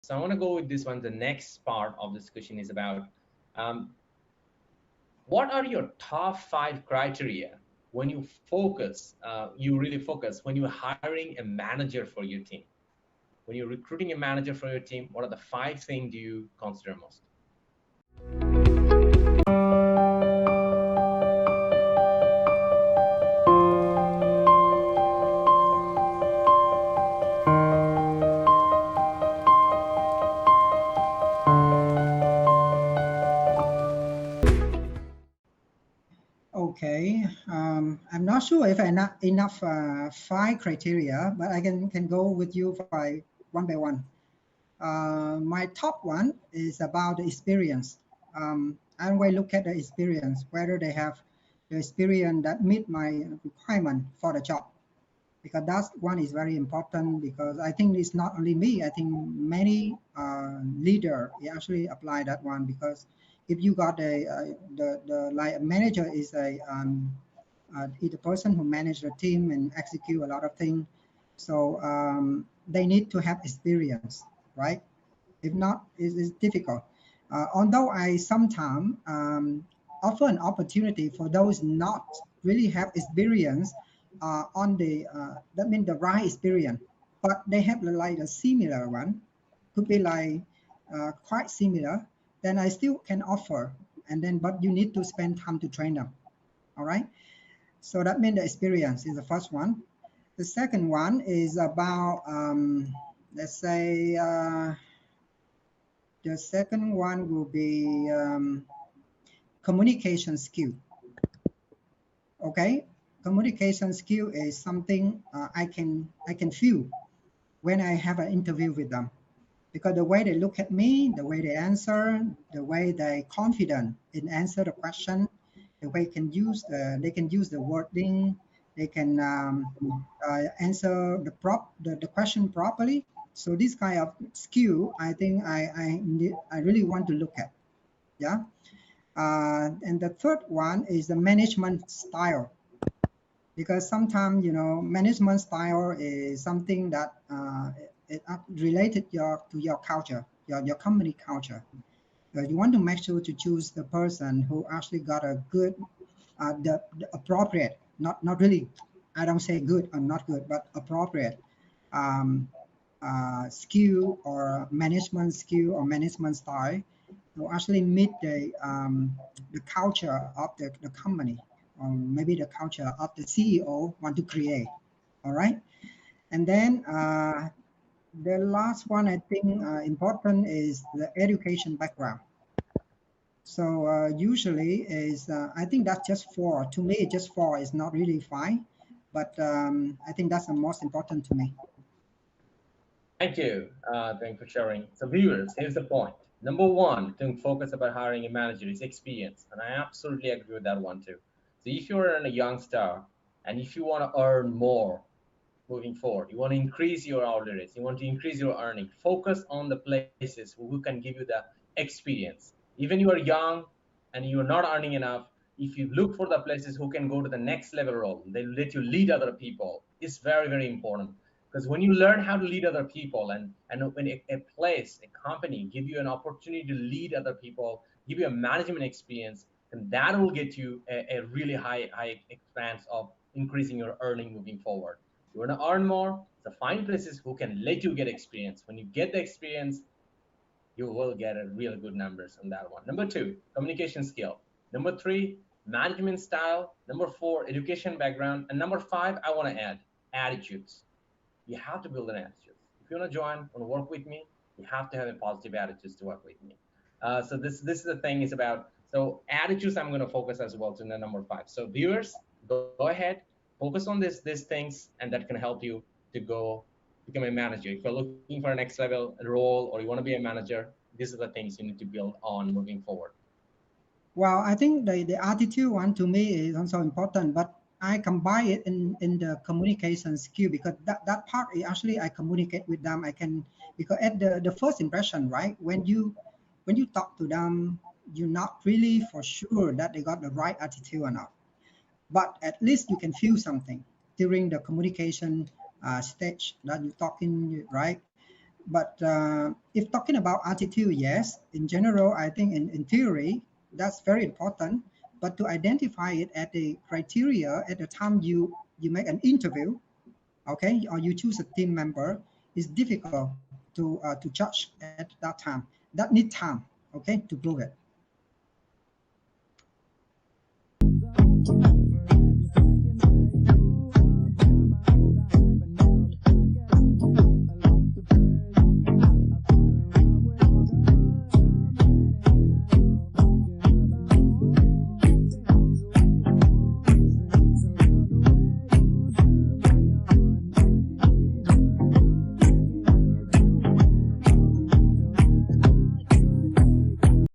So I want to go with this one. The next part of this question is about um, what are your top 5 criteria when you focus, you really focus when you're hiring a manager for your team? When you're recruiting a manager for your team, what are the 5 things do you consider most? Okay, I'm not sure if I not enough 5 criteria, but I can go with you by one. My top one is about the experience. I always look at the experience, whether they have the experience that meet my requirement for the job, because that one is very important. Because I think it's not only me. I think many leader actually apply that one. Because if you got the like a manager is the person who manage the team and execute a lot of things. So they need to have experience, right? If not, it's difficult. Although I sometimes offer an opportunity for those not really have experience on the that means the right experience, but they have like a similar one, could be like quite similar. Then I still can offer, and then but you need to spend time to train them. All right. So that means the experience is the first one. The second one is about let's say. The second one will be communication skill. Okay, communication skill is something I can feel when I have an interview with them, because the way they look at me, the way they answer, the way they confident in answer the question, the way they can use the wording, they can answer the question properly. So this kind of skill, I think I really want to look at. Yeah. And the third one is the management style, because sometimes management style is something that related to your culture, your company culture. You want to make sure to choose the person who actually got a good, the appropriate, not really. I don't say good or not good, but appropriate um, skill or management skill or management style to actually meet the culture of the company, or maybe the culture of the CEO want to create. All right. And then the last one I think important is the education background. So usually is I think that's just four. To me, just four is not really fine, but I think that's the most important to me. Thank you. Thank you for sharing. So viewers, here's the point. Number one, to focus about hiring a manager is experience. And I absolutely agree with that one too. So if you're a young star and if you want to earn more moving forward, you want to increase your hourly rates, you want to increase your earning, focus on the places who can give you the experience. Even you are young and you are not earning enough, if you look for the places who can go to the next level role, they let you lead other people. It's very, very important. Because when you learn how to lead other people, and when a place, a company give you an opportunity to lead other people, give you a management experience, and that will get you a really high expanse of increasing your earning moving forward. You want to earn more, so find places who can let you get experience. When you get the experience, you will get a real good numbers on that one. Number two, communication skill. Number three, management style. Number four, education background. And number five, I want to add attitudes. You have to build an attitude. If you want to join, want to work with me, you have to have a positive attitude to work with me. So this is the thing is about, so attitudes I'm going to focus as well to the number five. So viewers, go ahead, focus on these things, and that can help you to go become a manager. If you're looking for a next level role or you want to be a manager, these are the things you need to build on moving forward. Well, I think the attitude one to me is also important, but I combine it in the communication skill, because that part is actually I communicate with them. I can, because at the first impression, right? When you talk to them, you're not really for sure that they got the right attitude or not. But at least you can feel something during the communication stage that you're talking, right? But if talking about attitude, yes, in general, I think in theory, that's very important. But to identify it at the criteria at the time you make an interview, okay, or you choose a team member, is difficult to judge at that time. That need time, okay, to prove it.